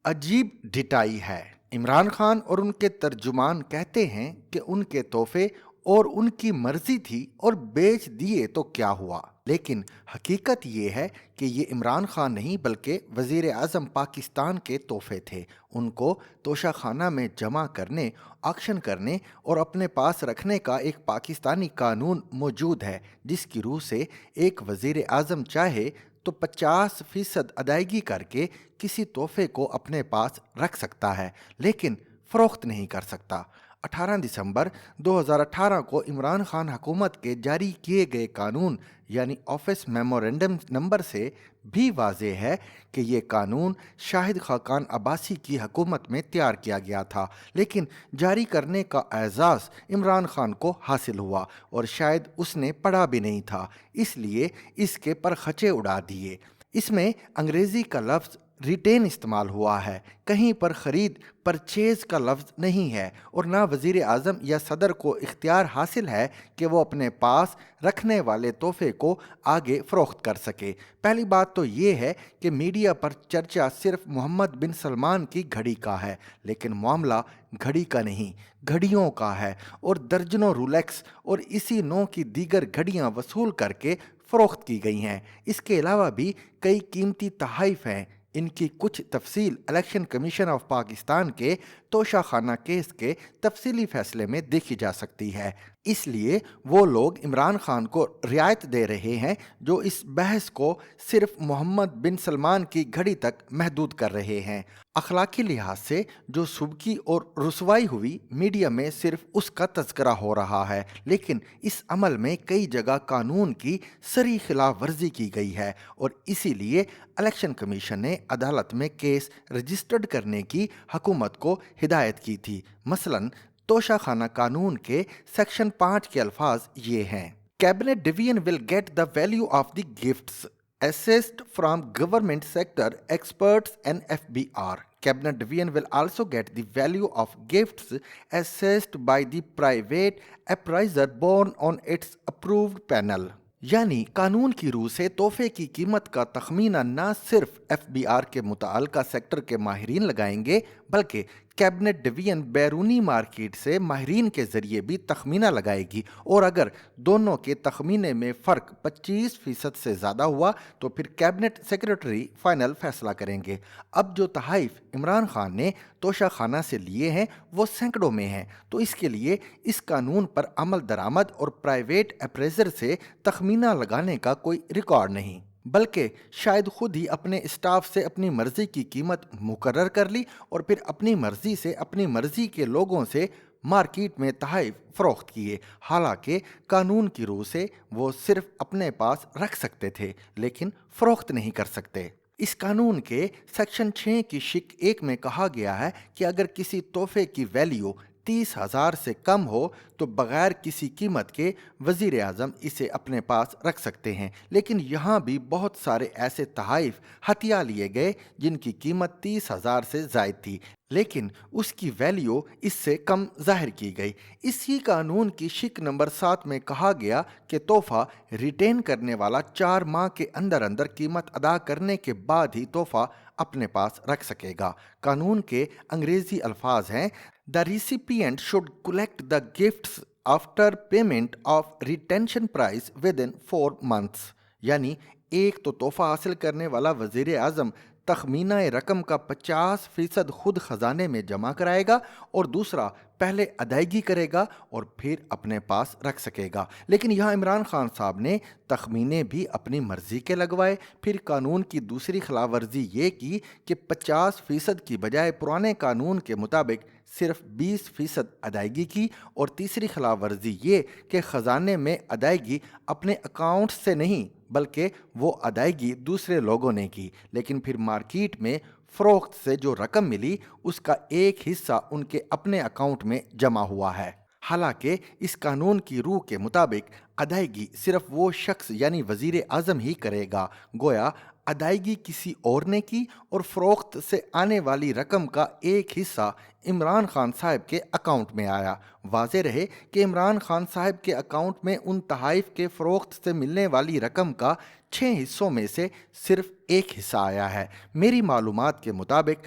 عجیب ڈٹائی ہے۔ عمران خان اور ان کے ترجمان کہتے ہیں کہ ان کے تحفے اور ان کی مرضی تھی اور بیچ دیے تو کیا ہوا، لیکن حقیقت یہ ہے کہ یہ عمران خان نہیں بلکہ وزیر اعظم پاکستان کے تحفے تھے۔ ان کو توشہ خانہ میں جمع کرنے، آکشن کرنے اور اپنے پاس رکھنے کا ایک پاکستانی قانون موجود ہے، جس کی روح سے ایک وزیر اعظم چاہے تو 50% ادائیگی کر کے کسی تحفے کو اپنے پاس رکھ سکتا ہے، لیکن فروخت نہیں کر سکتا۔ 18 دسمبر 2018 کو عمران خان حکومت کے جاری کیے گئے قانون یعنی آفس میمورنڈم نمبر سے بھی واضح ہے کہ یہ قانون شاہد خاقان عباسی کی حکومت میں تیار کیا گیا تھا، لیکن جاری کرنے کا اعزاز عمران خان کو حاصل ہوا اور شاید اس نے پڑھا بھی نہیں تھا، اس لیے اس کے پرخچے اڑا دیے۔ اس میں انگریزی کا لفظ ریٹین استعمال ہوا ہے، کہیں پر خرید پرچیز کا لفظ نہیں ہے، اور نہ وزیر اعظم یا صدر کو اختیار حاصل ہے کہ وہ اپنے پاس رکھنے والے تحفے کو آگے فروخت کر سکے۔ پہلی بات تو یہ ہے کہ میڈیا پر چرچا صرف محمد بن سلمان کی گھڑی کا ہے، لیکن معاملہ گھڑی کا نہیں، گھڑیوں کا ہے، اور درجنوں رولیکس اور اسی نوع کی دیگر گھڑیاں وصول کر کے فروخت کی گئی ہیں۔ اس کے علاوہ بھی کئی قیمتی تحائف ہیں۔ ان کی کچھ تفصیل الیکشن کمیشن آف پاکستان کے توشہ خانہ کیس کے تفصیلی فیصلے میں دیکھی جا سکتی ہے۔ اس لیے وہ لوگ عمران خان کو رعایت دے رہے ہیں جو اس بحث کو صرف محمد بن سلمان کی گھڑی تک محدود کر رہے ہیں۔ اخلاقی لحاظ سے جو سبکی اور رسوائی ہوئی، میڈیا میں صرف اس کا تذکرہ ہو رہا ہے، لیکن اس عمل میں کئی جگہ قانون کی صریح خلاف ورزی کی گئی ہے، اور اسی لیے الیکشن کمیشن نے عدالت میں کیس رجسٹرڈ کرنے کی حکومت کو ہدایت کی تھی۔ مثلاً توشہ خانہ قانون کے سیکشن 5 کے الفاظ یہ ہیں: cabinet division will get the value of the gifts assessed from government sector experts and FBR. Cabinet Division will also get the value of gifts assessed by the private appraiser born on its approved panel. یعنی قانون کی روح سے تحفے کی قیمت کا تخمینہ نہ صرف ایف بی آر کے متعلقہ سیکٹر کے ماہرین لگائیں گے، بلکہ کیبنٹ ڈویژن بیرونی مارکیٹ سے ماہرین کے ذریعے بھی تخمینہ لگائے گی، اور اگر دونوں کے تخمینے میں فرق 25% سے زیادہ ہوا تو پھر کیبنٹ سیکرٹری فائنل فیصلہ کریں گے۔ اب جو تحائف عمران خان نے توشہ خانہ سے لیے ہیں وہ سینکڑوں میں ہیں، تو اس کے لیے اس قانون پر عمل درآمد اور پرائیویٹ اپریزر سے تخمینہ لگانے کا کوئی ریکارڈ نہیں، بلکہ شاید خود ہی اپنے اسٹاف سے اپنی مرضی کی قیمت مقرر کر لی اور پھر اپنی مرضی سے اپنی مرضی کے لوگوں سے مارکیٹ میں تحائف فروخت کیے، حالانکہ قانون کی روح سے وہ صرف اپنے پاس رکھ سکتے تھے لیکن فروخت نہیں کر سکتے۔ اس قانون کے سیکشن 6 کی شق 1 میں کہا گیا ہے کہ اگر کسی تحفے کی ویلیو 30,000 سے کم ہو تو بغیر کسی قیمت کے وزیر اعظم اسے اپنے پاس رکھ سکتے ہیں، لیکن یہاں بھی بہت سارے ایسے تحائف ہتھیا لیے گئے جن کی قیمت 30,000 سے زائد تھی، لیکن اس کی ویلیو اس سے کم ظاہر کی گئی۔ اسی قانون کی شق نمبر 7 میں کہا گیا کہ تحفہ ریٹین کرنے والا 4 ماہ کے اندر اندر قیمت ادا کرنے کے بعد ہی تحفہ اپنے پاس رکھ سکے گا۔ قانون کے انگریزی الفاظ ہیں: The recipient should collect the gifts after payment of retention price within 4 months. یعنی ایک تو تحفہ حاصل کرنے والا وزیر اعظم تخمینہ رقم کا 50% خود خزانے میں جمع کرائے گا، اور دوسرا پہلے ادائیگی کرے گا اور پھر اپنے پاس رکھ سکے گا۔ لیکن یہاں عمران خان صاحب نے تخمینے بھی اپنی مرضی کے لگوائے، پھر قانون کی دوسری خلاف ورزی یہ کی کہ 50% کی بجائے پرانے قانون کے مطابق صرف 20% ادائیگی کی، اور تیسری خلاف ورزی یہ کہ خزانے میں ادائیگی اپنے اکاؤنٹ سے نہیں بلکہ وہ ادائیگی دوسرے لوگوں نے کی، لیکن پھر مارکیٹ میں فروخت سے جو رقم ملی اس کا ایک حصہ ان کے اپنے اکاؤنٹ میں جمع ہوا ہے۔ حالانکہ اس قانون کی روح کے مطابق ادائیگی صرف وہ شخص یعنی وزیر اعظم ہی کرے گا، گویا ادائیگی کسی اور نے کی، اور فروخت سے آنے والی رقم کا ایک حصہ عمران خان صاحب کے اکاؤنٹ میں آیا۔ واضح رہے کہ عمران خان صاحب کے اکاؤنٹ میں ان تحائف کے فروخت سے ملنے والی رقم کا 6 حصوں میں سے صرف ایک حصہ آیا ہے۔ میری معلومات کے مطابق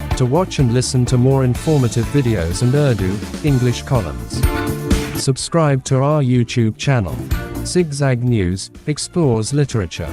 To watch and listen to more informative videos and Urdu, English columns, subscribe to our YouTube channel. Zigzag News explores literature.